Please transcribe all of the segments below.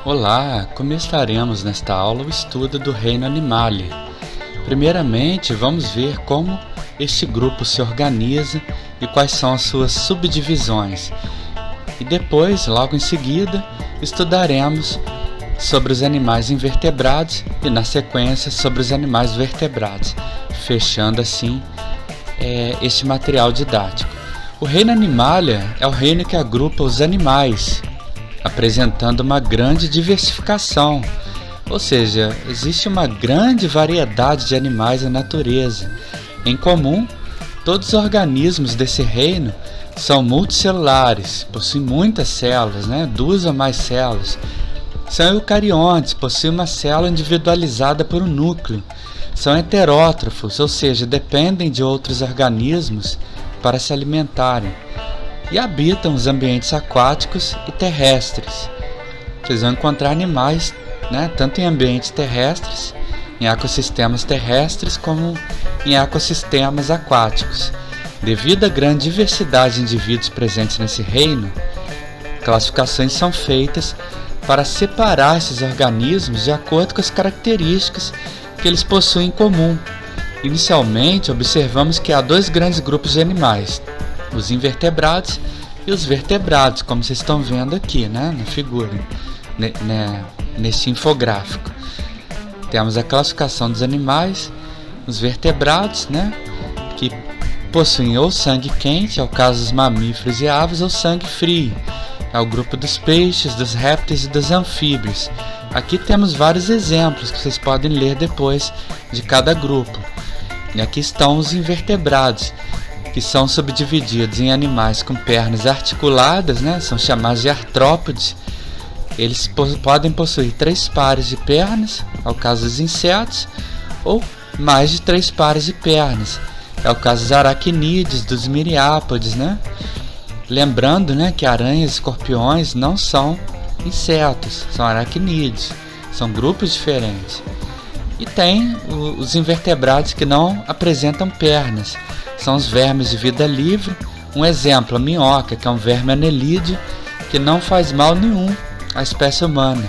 Olá, começaremos nesta aula o estudo do reino Animalia. Primeiramente, vamos ver como este grupo se organiza e quais são as suas subdivisões. E depois, logo em seguida, estudaremos sobre os animais invertebrados e, na sequência, sobre os animais vertebrados, fechando assim este material didático. O reino Animalia é o reino que agrupa os animais, apresentando uma grande diversificação, ou seja, existe uma grande variedade de animais na natureza. Em comum, todos os organismos desse reino são multicelulares, possuem muitas células, 2 ou mais células. São eucariontes, possuem uma célula individualizada por um núcleo. São heterótrofos, ou seja, dependem de outros organismos para se alimentarem. E habitam os ambientes aquáticos e terrestres. Vocês vão encontrar animais, tanto em ambientes terrestres, em ecossistemas terrestres, como em ecossistemas aquáticos. Devido à grande diversidade de indivíduos presentes nesse reino, classificações são feitas para separar esses organismos de acordo com as características que eles possuem em comum. Inicialmente, observamos que há 2 grandes grupos de animais: os invertebrados e os vertebrados, como vocês estão vendo aqui, na figura, neste infográfico. Temos a classificação dos animais, os vertebrados, que possuem ou sangue quente, é o caso dos mamíferos e aves, ou sangue frio, é o grupo dos peixes, dos répteis e dos anfíbios. Aqui temos vários exemplos que vocês podem ler depois de cada grupo. E aqui estão os invertebrados, que são subdivididos em animais com pernas articuladas, são chamados de artrópodes. Eles podem possuir 3 pares de pernas, é o caso dos insetos, ou mais de 3 pares de pernas, é o caso dos aracnídeos, dos miriápodes, Lembrando, que aranhas e escorpiões não são insetos, são aracnídeos, são grupos diferentes. E tem os invertebrados que não apresentam pernas, são os vermes de vida livre. Um exemplo, a minhoca, que é um verme anelídeo que não faz mal nenhum à espécie humana.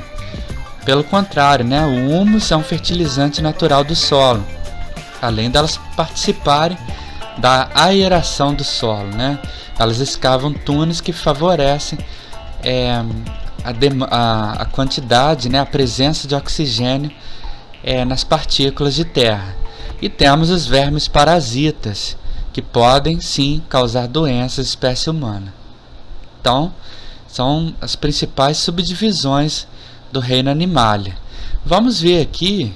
Pelo contrário, o humus é um fertilizante natural do solo, além delas participarem da aeração do solo, Elas escavam túneis que favorecem a quantidade, a presença de oxigênio nas partículas de terra. E temos os vermes parasitas, que podem sim causar doenças à espécie humana. Então, são as principais subdivisões do reino Animalia. Vamos ver aqui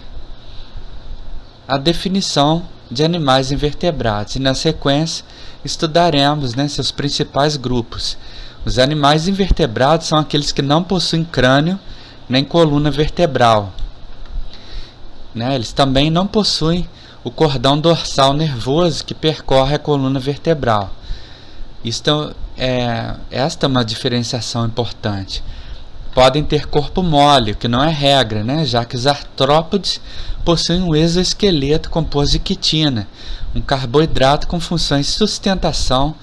a definição de animais invertebrados e, na sequência, estudaremos seus principais grupos. Os animais invertebrados são aqueles que não possuem crânio nem coluna vertebral. Eles também não possuem o cordão dorsal nervoso que percorre a coluna vertebral. Esta é uma diferenciação importante. Podem ter corpo mole, o que não é regra, já que os artrópodes possuem um exoesqueleto composto de quitina, um carboidrato com funções de sustentação,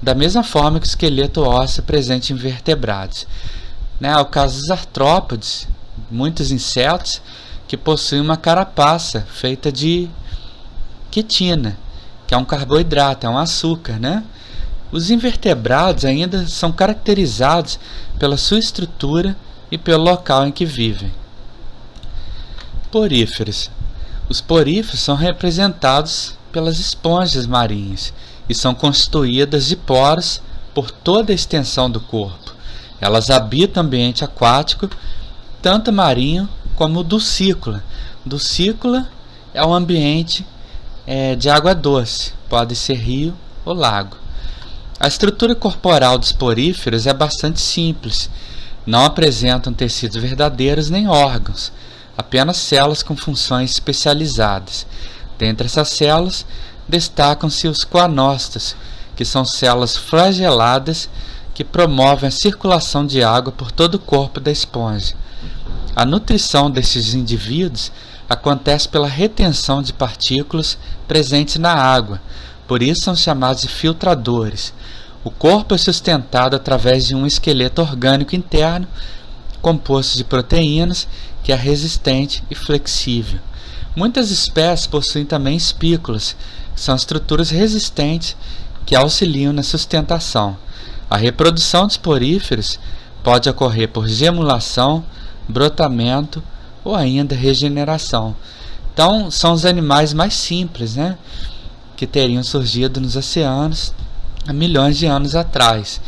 da mesma forma que o esqueleto ósseo presente em vertebrados. É o caso dos artrópodes, muitos insetos que possuem uma carapaça feita de quitina, que é um carboidrato, é um açúcar, Os invertebrados ainda são caracterizados pela sua estrutura e pelo local em que vivem. Poríferos. Os poríferos são representados pelas esponjas marinhas e são constituídas de poros por toda a extensão do corpo. Elas habitam o ambiente aquático, tanto marinho como dulcícola. Dulcícola é um ambiente de água doce, pode ser rio ou lago. A estrutura corporal dos poríferos é bastante simples. Não apresentam tecidos verdadeiros nem órgãos, apenas células com funções especializadas. Dentre essas células, destacam-se os coanócitos, que são células flageladas que promovem a circulação de água por todo o corpo da esponja. A nutrição desses indivíduos acontece pela retenção de partículas presentes na água, por isso são chamados de filtradores. O corpo é sustentado através de um esqueleto orgânico interno, composto de proteínas que é resistente e flexível. Muitas espécies possuem também espículas, que são estruturas resistentes que auxiliam na sustentação. A reprodução dos poríferos pode ocorrer por gemulação, brotamento ou ainda regeneração. Então, são os animais mais simples, né, que teriam surgido nos oceanos há milhões de anos atrás.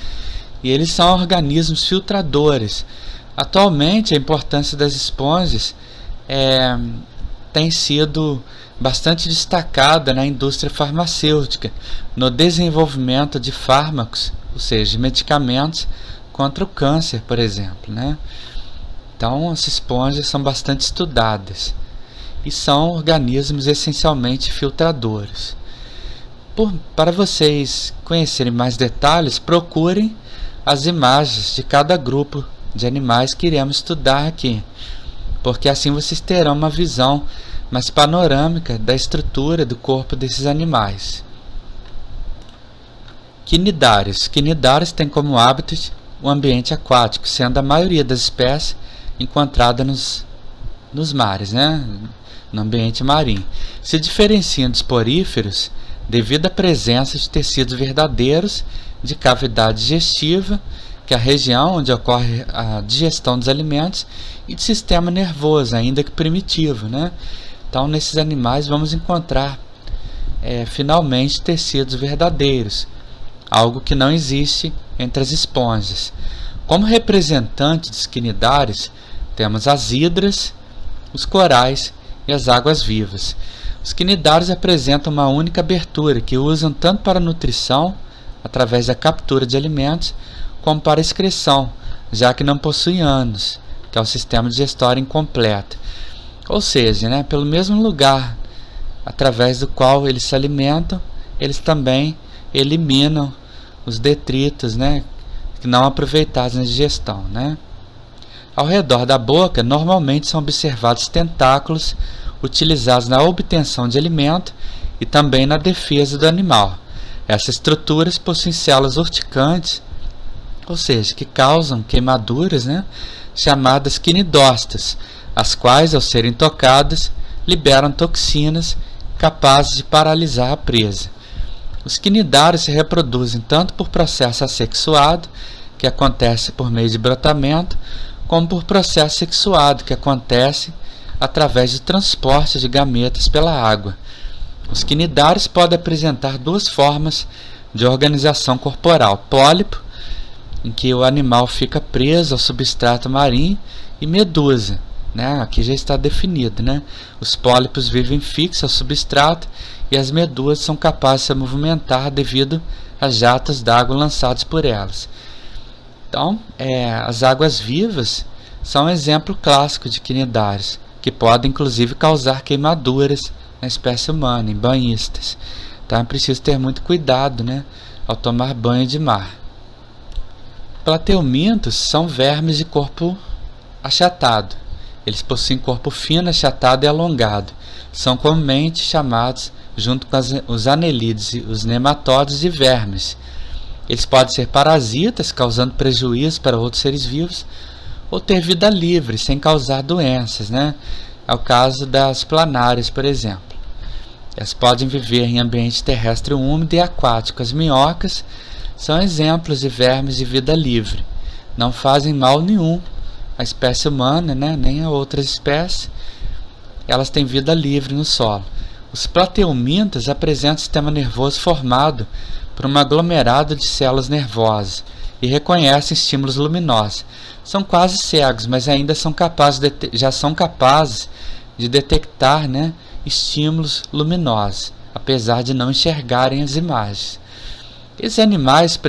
E eles são organismos filtradores. Atualmente, a importância das esponjas tem sido bastante destacada na indústria farmacêutica, no desenvolvimento de fármacos, ou seja, medicamentos contra o câncer, por exemplo, né? Então, as esponjas são bastante estudadas e são organismos essencialmente filtradores. Para vocês conhecerem mais detalhes, procurem as imagens de cada grupo de animais que iremos estudar aqui, porque assim vocês terão uma visão mais panorâmica da estrutura do corpo desses animais. Quinidários. Quinidários têm como hábitat o ambiente aquático, sendo a maioria das espécies encontrada nos mares, né? No ambiente marinho. Se diferenciam dos poríferos devido à presença de tecidos verdadeiros de cavidade digestiva, que é a região onde ocorre a digestão dos alimentos, e de sistema nervoso, ainda que primitivo, né? Então, nesses animais vamos encontrar finalmente tecidos verdadeiros, algo que não existe entre as esponjas. Como representantes dos quinidários, temos as hidras, os corais e as águas-vivas. Os quinidários apresentam uma única abertura que usam tanto para nutrição, através da captura de alimentos, como para excreção, já que não possuem ânus, que é o sistema digestório incompleto. Ou seja, né, pelo mesmo lugar através do qual eles se alimentam, eles também eliminam os detritos, né, que não aproveitados na digestão, né? Ao redor da boca, normalmente são observados tentáculos utilizados na obtenção de alimento e também na defesa do animal. Essas estruturas possuem células urticantes, ou seja, que causam queimaduras, né, chamadas quinidócitos, as quais, ao serem tocadas, liberam toxinas capazes de paralisar a presa. Os quinidários se reproduzem tanto por processo assexuado, que acontece por meio de brotamento, como por processo sexuado, que acontece através do transporte de gametas pela água. Os quinidários podem apresentar duas formas de organização corporal: pólipo, em que o animal fica preso ao substrato marinho, e medusa, né? Aqui já está definido, né? Os pólipos vivem fixos ao substrato e as medusas são capazes de se movimentar devido a jatos d'água lançados por elas. Então, as águas-vivas são um exemplo clássico de quinidários, que podem inclusive causar queimaduras na espécie humana, em banhistas. Então é preciso ter muito cuidado, né, ao tomar banho de mar. Plateumintos são vermes de corpo achatado. Eles possuem corpo fino, achatado e alongado. São comumente chamados, junto com os anelídeos e os nematóides, de vermes. Eles podem ser parasitas, causando prejuízo para outros seres vivos, ou ter vida livre, sem causar doenças, né? É o caso das planárias, por exemplo. Elas podem viver em ambiente terrestre úmido e aquático. As minhocas são exemplos de vermes de vida livre. Não fazem mal nenhum à espécie humana, né? Nem a outras espécies. Elas têm vida livre no solo. Os plateumintas apresentam sistema nervoso formado por um aglomerado de células nervosas e reconhecem estímulos luminosos. São quase cegos, mas ainda já são capazes de detectar, né, estímulos luminosos, apesar de não enxergarem as imagens. Esses animais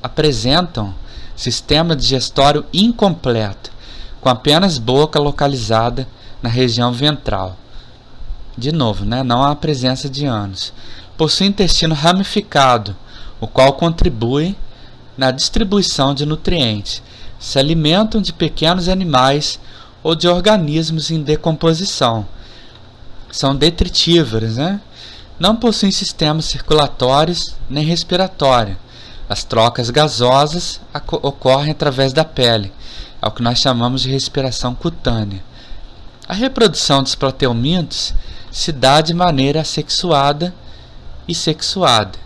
apresentam sistema digestório incompleto, com apenas boca localizada na região ventral. De novo, né, não há presença de ânus. Possui intestino ramificado, o qual contribui na distribuição de nutrientes. Se alimentam de pequenos animais ou de organismos em decomposição. São detritívoros, né? Não possuem sistemas circulatórios nem respiratório. As trocas gasosas ocorrem através da pele. é o que nós chamamos de respiração cutânea. A reprodução dos plateumintos se dá de maneira assexuada e sexuada.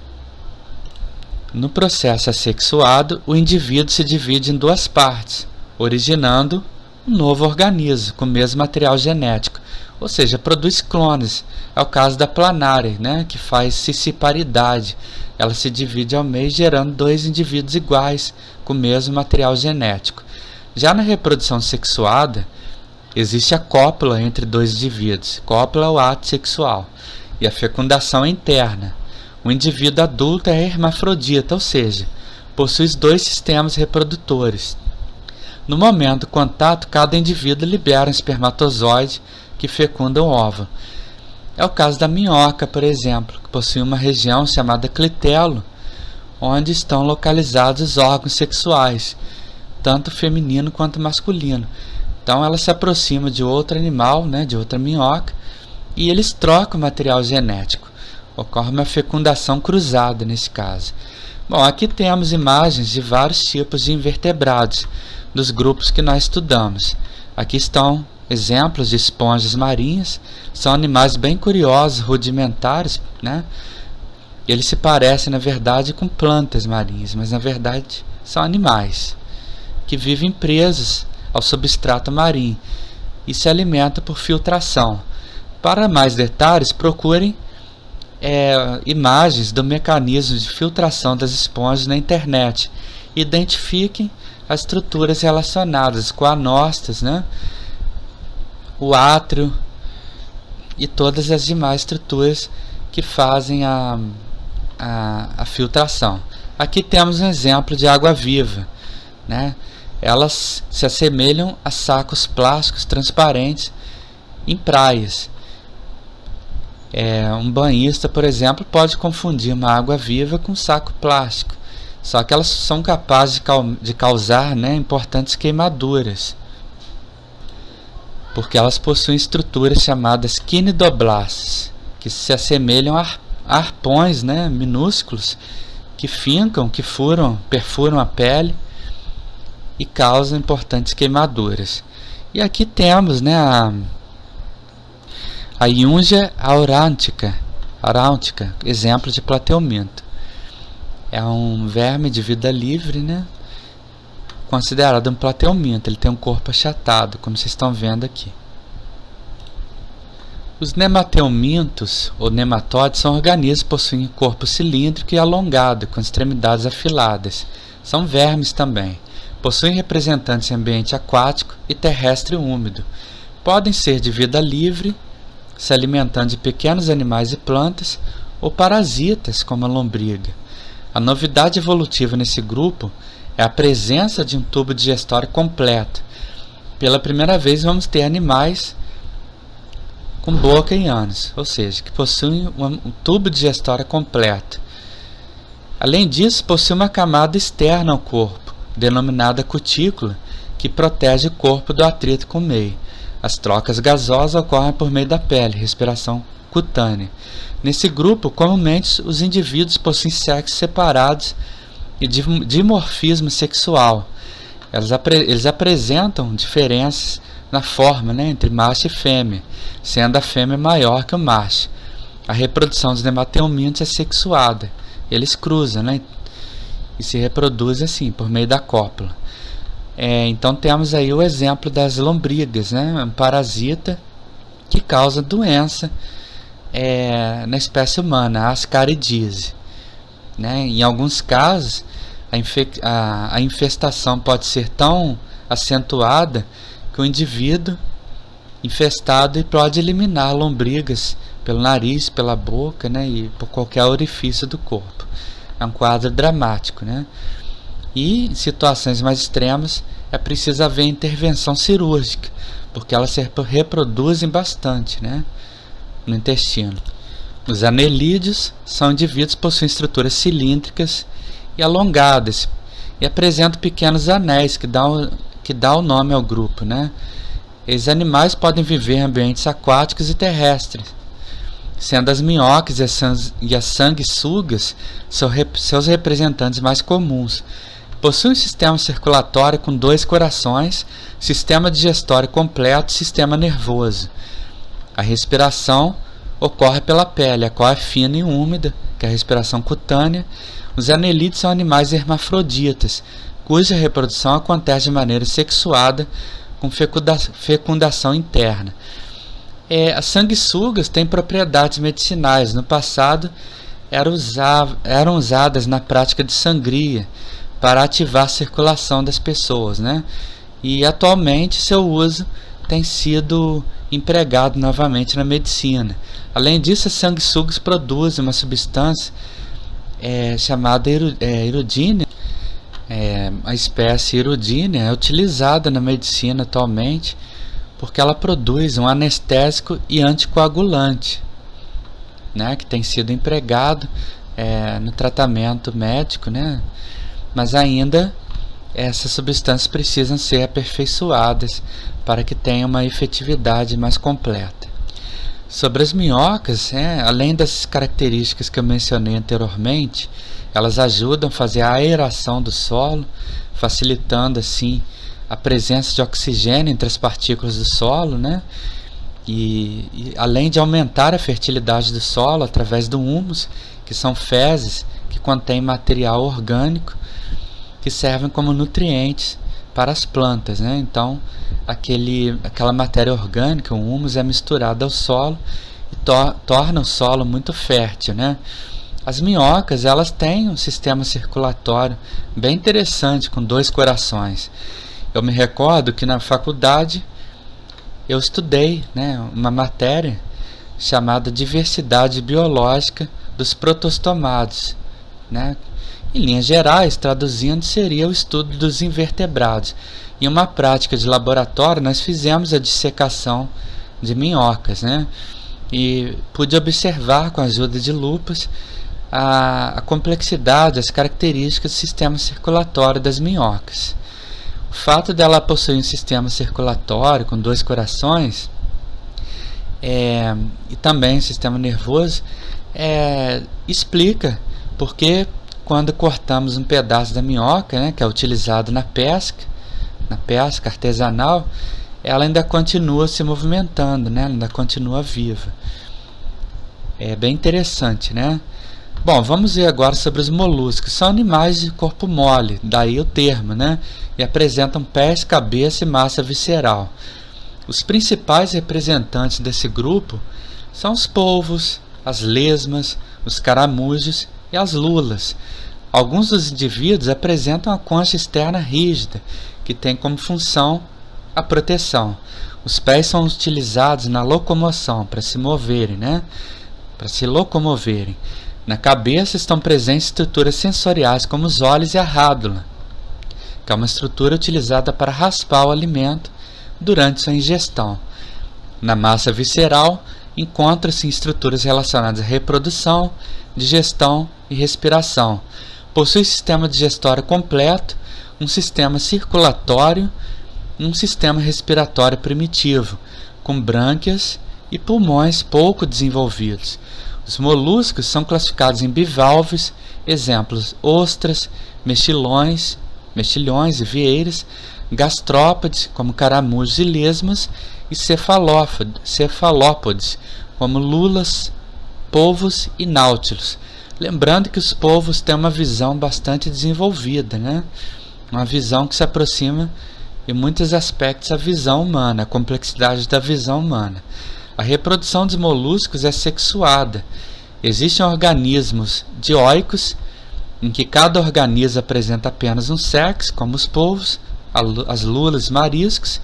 No processo assexuado, o indivíduo se divide em duas partes, originando um novo organismo com o mesmo material genético, ou seja, produz clones. É o caso da planária, né, que faz cisciparidade. Ela se divide ao meio, gerando dois indivíduos iguais com o mesmo material genético. Já na reprodução sexuada, existe a cópula entre dois indivíduos. Cópula é o ato sexual. E a fecundação é interna. O indivíduo adulto é hermafrodita, ou seja, possui dois sistemas reprodutores. No momento do contato, cada indivíduo libera um espermatozoide que fecunda um óvulo. É o caso da minhoca, por exemplo, que possui uma região chamada clitelo, onde estão localizados os órgãos sexuais, tanto feminino quanto masculino. Então ela se aproxima de outro animal, né, de outra minhoca, e eles trocam material genético. Ocorre uma fecundação cruzada nesse caso. Bom, aqui temos imagens de vários tipos de invertebrados, dos grupos que nós estudamos. Aqui estão exemplos de esponjas marinhas. São animais bem curiosos, rudimentares, né? Eles se parecem, na verdade, com plantas marinhas, mas na verdade são animais que vivem presos ao substrato marinho e se alimentam por filtração. Para mais detalhes, procurem imagens do mecanismo de filtração das esponjas na internet. Identifiquem as estruturas relacionadas com anostas, né? O átrio e todas as demais estruturas que fazem a filtração. Aqui temos um exemplo de água-viva, né? Elas se assemelham a sacos plásticos transparentes em praias. Um banhista, por exemplo, pode confundir uma água-viva com um saco plástico. Só que elas são capazes de causar, né, importantes queimaduras, porque elas possuem estruturas chamadas quinidoblastos, que se assemelham a arpões, né, minúsculos, que fincam, perfuram a pele e causam importantes queimaduras. E aqui temos, né, a Iungia aurántica, exemplo de plateuminto. É um verme de vida livre, né? Considerado um plateuminto. Ele tem um corpo achatado, como vocês estão vendo aqui. Os nemateumintos, ou nematóides, são organismos que possuem corpo cilíndrico e alongado, com extremidades afiladas. São vermes também. Possuem representantes em ambiente aquático e terrestre úmido. Podem ser de vida livre, se alimentando de pequenos animais e plantas, ou parasitas, como a lombriga. A novidade evolutiva nesse grupo é a presença de um tubo digestório completo. Pela primeira vez vamos ter animais com boca e ânus, ou seja, que possuem um tubo digestório completo. Além disso, possui uma camada externa ao corpo, denominada cutícula, que protege o corpo do atrito com o meio. As trocas gasosas ocorrem por meio da pele, respiração cutânea. Nesse grupo, comumente, os indivíduos possuem sexos separados e dimorfismo sexual. Eles apresentam diferenças na forma, né, entre macho e fêmea, sendo a fêmea maior que o macho. A reprodução dos nemateumintos é sexuada. Eles cruzam, né, e se reproduzem assim, por meio da cópula. Então temos aí o exemplo das lombrigas, né, um parasita que causa doença na espécie humana, a ascaridise, né? Em alguns casos, a infestação pode ser tão acentuada que o indivíduo infestado pode eliminar lombrigas pelo nariz, pela boca, né? E por qualquer orifício do corpo. É um quadro dramático, né? E em situações mais extremas é preciso haver intervenção cirúrgica, porque elas se reproduzem bastante, né, no intestino. Os anelídeos são indivíduos que possuem estruturas cilíndricas e alongadas e apresentam pequenos anéis que dá o nome ao grupo, né? Esses animais podem viver em ambientes aquáticos e terrestres, sendo as minhocas e as sanguessugas seus representantes mais comuns. Possui um sistema circulatório com 2 corações, sistema digestório completo, sistema nervoso. A respiração ocorre pela pele, a qual é fina e úmida, que é a respiração cutânea. Os anelídeos são animais hermafroditas, cuja reprodução acontece de maneira sexuada, com fecundação interna. As sanguessugas têm propriedades medicinais. No passado, eram usadas na prática de sangria para ativar a circulação das pessoas, né? E atualmente seu uso tem sido empregado novamente na medicina. Além disso, as sanguessugas produzem uma substância chamada iridina. A espécie iridina é utilizada na medicina atualmente porque ela produz um anestésico e anticoagulante, né, que tem sido empregado no tratamento médico, né? Mas ainda essas substâncias precisam ser aperfeiçoadas para que tenham uma efetividade mais completa. Sobre as minhocas, além das características que eu mencionei anteriormente, elas ajudam a fazer a aeração do solo, facilitando assim a presença de oxigênio entre as partículas do solo, né? E além de aumentar a fertilidade do solo através do humus, que são fezes que contêm material orgânico que servem como nutrientes para as plantas, né? Então, aquela matéria orgânica, o humus, é misturada ao solo e torna o solo muito fértil, né? As minhocas, elas têm um sistema circulatório bem interessante, com 2 corações. Eu me recordo que na faculdade eu estudei, né, uma matéria chamada Diversidade Biológica dos Protostomados, né? Em linhas gerais, traduzindo, seria o estudo dos invertebrados. Em uma prática de laboratório, nós fizemos a dissecação de minhocas, né? E pude observar, com a ajuda de lupas, a complexidade, as características do sistema circulatório das minhocas. O fato dela possuir um sistema circulatório com 2 corações e também um sistema nervoso explica porque quando cortamos um pedaço da minhoca, né, que é utilizado na pesca artesanal, ela ainda continua se movimentando, né, ainda continua viva. É bem interessante, né? Bom, vamos ver agora sobre os moluscos. São animais de corpo mole, daí o termo, né? E apresentam pés, cabeça e massa visceral. Os principais representantes desse grupo são os polvos, as lesmas, os caramujos e as lulas. Alguns dos indivíduos apresentam a concha externa rígida, que tem como função a proteção. Os pés são utilizados na locomoção, para se moverem, né? Para se locomoverem. Na cabeça estão presentes estruturas sensoriais como os olhos e a rádula, que é uma estrutura utilizada para raspar o alimento durante sua ingestão. Na massa visceral encontram-se estruturas relacionadas à reprodução, digestão e respiração. Possui sistema digestório completo, um sistema circulatório e um sistema respiratório primitivo, com brânquias e pulmões pouco desenvolvidos. Os moluscos são classificados em bivalves, exemplos: ostras, mexilhões e vieiras, gastrópodes, como caramujos e lesmas, e cefalópodes, como lulas, polvos e náutilos. Lembrando que os polvos têm uma visão bastante desenvolvida, né? Uma visão que se aproxima em muitos aspectos à visão humana, a complexidade da visão humana. A reprodução dos moluscos é sexuada. Existem organismos dioicos, em que cada organismo apresenta apenas um sexo, como os polvos, as lulas e mariscos,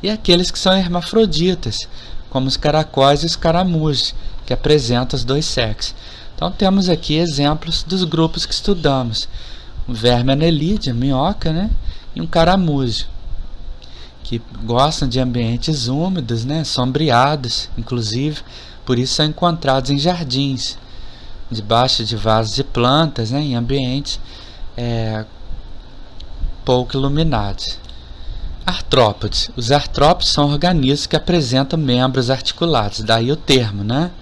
e aqueles que são hermafroditas, como os caracóis e os caramujos, que apresentam os 2 sexos. Então temos aqui exemplos dos grupos que estudamos: um verme anelídeo, minhoca, né? E um caramujo, que gostam de ambientes úmidos, né? Sombreados, inclusive, por isso são encontrados em jardins, debaixo de vasos de plantas, né? Em ambientes pouco iluminados. Artrópodes. Os artrópodes são organismos que apresentam membros articulados, daí o termo, né?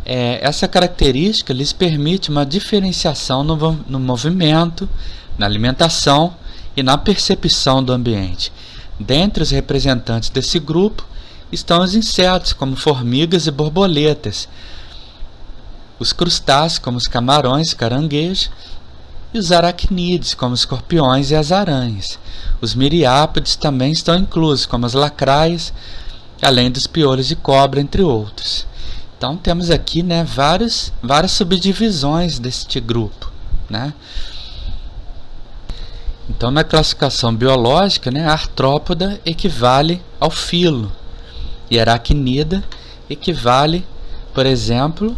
Essa característica lhes permite uma diferenciação no movimento, na alimentação e na percepção do ambiente. Dentre os representantes desse grupo estão os insetos, como formigas e borboletas, os crustáceos, como os camarões e caranguejos, e os aracnídeos, como os escorpiões e as aranhas. Os miriápodes também estão inclusos, como as lacraias, além dos piolhos de cobra, entre outros. Então temos aqui, né, várias subdivisões deste grupo, né? Então, na classificação biológica, né, a artrópoda equivale ao filo e a aracnida equivale, por exemplo,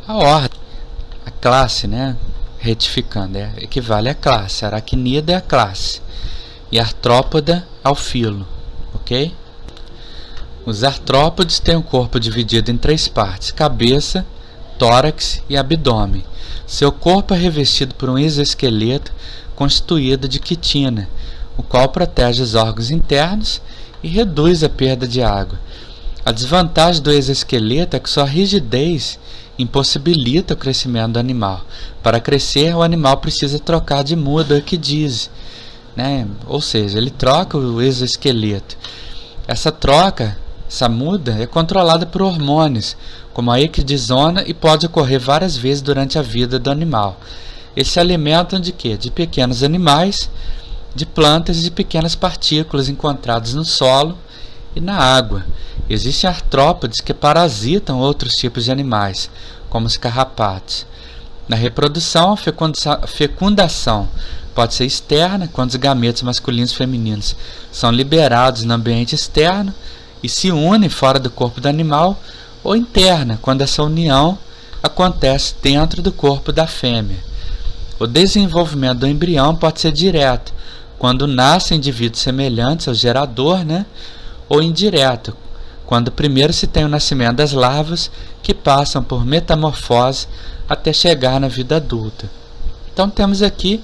à ordem, a classe, né? Retificando, equivale à classe. A aracnida é a classe e a artrópoda ao filo, ok? Os artrópodes têm o corpo dividido em 3 partes: cabeça, tórax e abdômen. Seu corpo é revestido por um exoesqueleto constituído de quitina, o qual protege os órgãos internos e reduz a perda de água. A desvantagem do exoesqueleto é que sua rigidez impossibilita o crescimento do animal. Para crescer, o animal precisa trocar de muda ou equidise, né? Ou seja, ele troca o exoesqueleto. Essa muda é controlada por hormônios, como a equidisona, e pode ocorrer várias vezes durante a vida do animal. Eles se alimentam de quê? De pequenos animais, de plantas e de pequenas partículas encontradas no solo e na água. Existem artrópodes que parasitam outros tipos de animais, como os carrapatos. Na reprodução, a fecundação pode ser externa, quando os gametos masculinos e femininos são liberados no ambiente externo e se unem fora do corpo do animal, ou interna, quando essa união acontece dentro do corpo da fêmea. O desenvolvimento do embrião pode ser direto, quando nascem indivíduos semelhantes ao gerador, né? Ou indireto, quando primeiro se tem o nascimento das larvas, que passam por metamorfose até chegar na vida adulta. Então temos aqui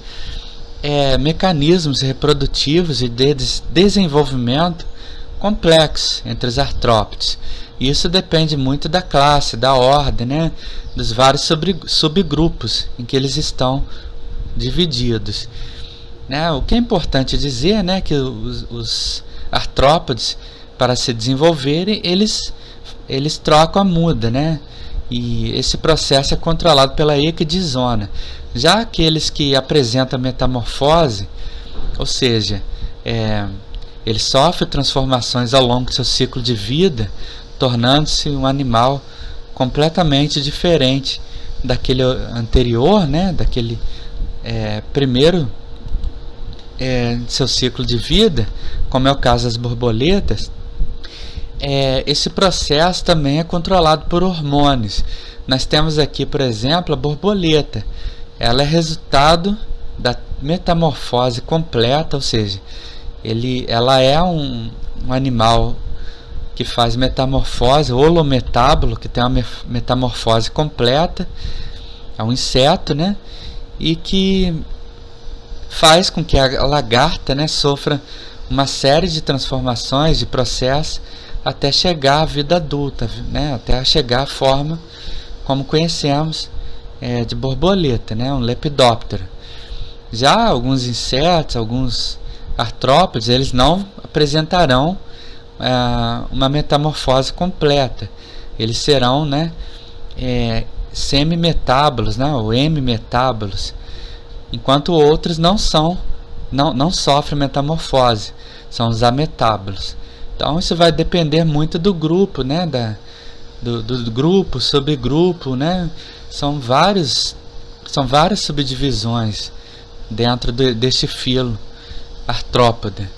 mecanismos reprodutivos e de desenvolvimento complexos entre os artrópodes. Isso depende muito da classe, da ordem, né? Dos vários subgrupos em que eles estão divididos, né? O que é importante dizer, né, que os artrópodes, para se desenvolverem, eles trocam a muda, né? E esse processo é controlado pela equidisona. Já aqueles que apresentam metamorfose, ou seja, ele sofre transformações ao longo do seu ciclo de vida, tornando-se um animal completamente diferente daquele anterior, né? Daquele primeiro de seu ciclo de vida, como é o caso das borboletas. Esse processo também é controlado por hormônios. Nós temos aqui, por exemplo, a borboleta. Ela é resultado da metamorfose completa, ou seja, ela é um animal que faz metamorfose, holometábulo, que tem uma metamorfose completa, é um inseto, né? E que faz com que a lagarta, né, sofra uma série de transformações, de processos, até chegar à vida adulta, né? Até chegar à forma como conhecemos de borboleta, né? Um lepidóptero. Já alguns insetos, alguns artrópodes, eles não apresentarão uma metamorfose completa. Eles serão, né, semimetábolos, né, ou hemimetábolos, enquanto outros não sofrem metamorfose, são os ametábolos. Então isso vai depender muito do grupo, né, do grupo, subgrupo, né? São várias subdivisões dentro deste filo artrópoda.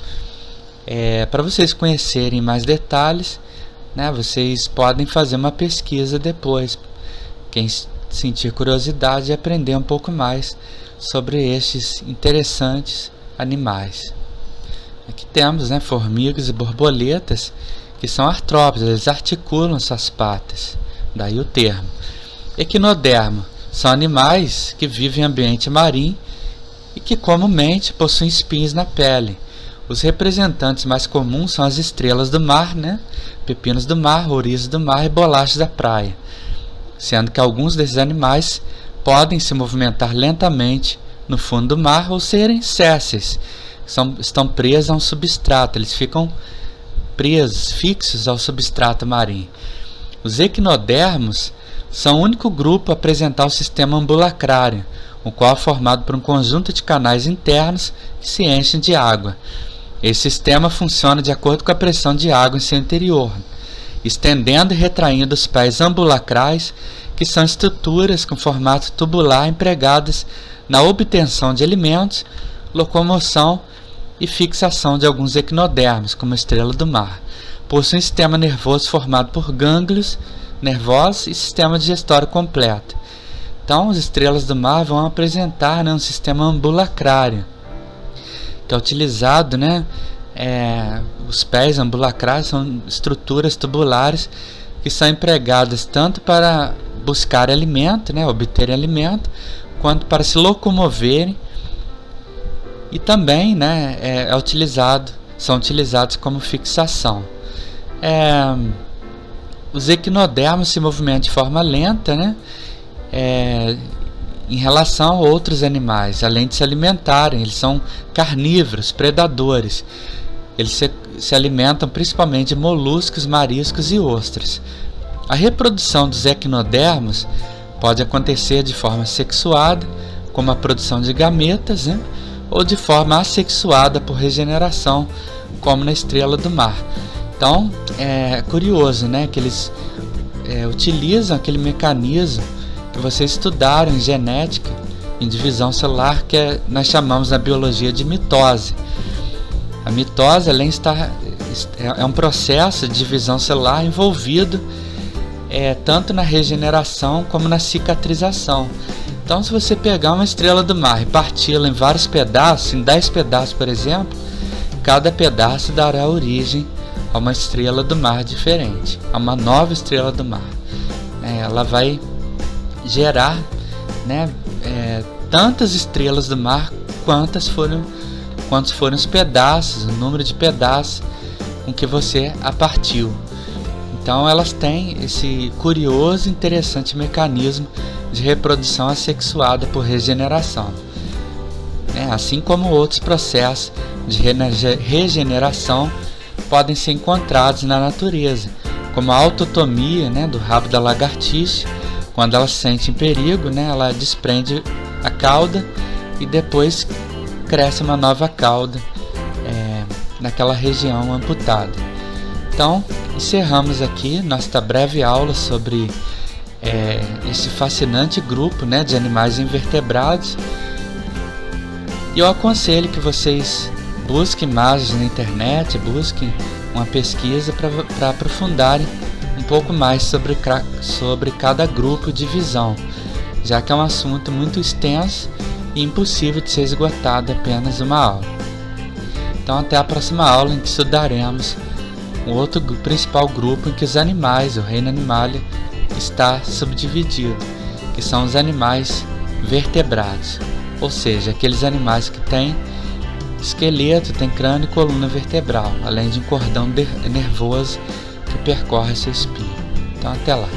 Para vocês conhecerem mais detalhes, né, vocês podem fazer uma pesquisa depois. Quem sentir curiosidade e aprender um pouco mais sobre estes interessantes animais. Aqui temos, né, formigas e borboletas, que são artrópodes, eles articulam suas patas, daí o termo. Equinodermo são animais que vivem em ambiente marinho e que comumente possuem espinhos na pele. Os representantes mais comuns são as estrelas do mar, né? Pepinos do mar, ourizos do mar e bolachas da praia. sendo que alguns desses animais podem se movimentar lentamente no fundo do mar ou serem sésseis, estão presos a um substrato, eles ficam presos, fixos ao substrato marinho. Os equinodermos são o único grupo a apresentar o sistema ambulacrário, o qual é formado por um conjunto de canais internos que se enchem de água. Esse sistema funciona de acordo com a pressão de água em seu interior, estendendo e retraindo os pés ambulacrais, que são estruturas com formato tubular empregadas na obtenção de alimentos, locomoção e fixação de alguns equinodermos, como a estrela do mar. Possui um sistema nervoso formado por gânglios nervosos e sistema digestório completo. Então, as estrelas do mar vão apresentar, um sistema ambulacrário, que é utilizado, os pés ambulacrais são estruturas tubulares que são empregadas tanto para buscar alimento, obter alimento, quanto para se locomoverem, e também são utilizados como fixação. Os equinodermos se movimentam de forma lenta, em relação a outros animais, além de se alimentarem. Eles são carnívoros, predadores. Eles se alimentam principalmente de moluscos, mariscos e ostras. A reprodução dos equinodermos pode acontecer de forma sexuada, como a produção de gametas, ou de forma assexuada por regeneração, como na estrela do mar. Então, é curioso, que eles utilizam aquele mecanismo que vocês estudaram em genética, em divisão celular, que nós chamamos na biologia de mitose. A mitose é um processo de divisão celular envolvido tanto na regeneração como na cicatrização. Então, se você pegar uma estrela do mar e parti-la em vários pedaços, em 10 pedaços, por exemplo, cada pedaço dará origem a uma estrela do mar diferente, a uma nova estrela do mar. Ela vai gerar tantas estrelas do mar quantos foram os pedaços, o número de pedaços com que você a partiu. Então, elas têm esse curioso e interessante mecanismo de reprodução assexuada por regeneração, assim como outros processos de regeneração podem ser encontrados na natureza, como a autotomia do rabo da lagartixa. Quando ela se sente em perigo, ela desprende a cauda e depois cresce uma nova cauda naquela região amputada. Então, encerramos aqui nossa breve aula sobre esse fascinante grupo de animais invertebrados. E eu aconselho que vocês busquem imagens na internet, busquem uma pesquisa para aprofundarem um pouco mais sobre cada grupo de divisão, já que é um assunto muito extenso e impossível de ser esgotado apenas uma aula. Então, até a próxima aula, em que estudaremos um outro principal grupo em que os animais, o reino animalia, está subdividido, que são os animais vertebrados, ou seja, aqueles animais que têm esqueleto, têm crânio e coluna vertebral, além de um cordão nervoso que percorre seu espinho. Então, até lá.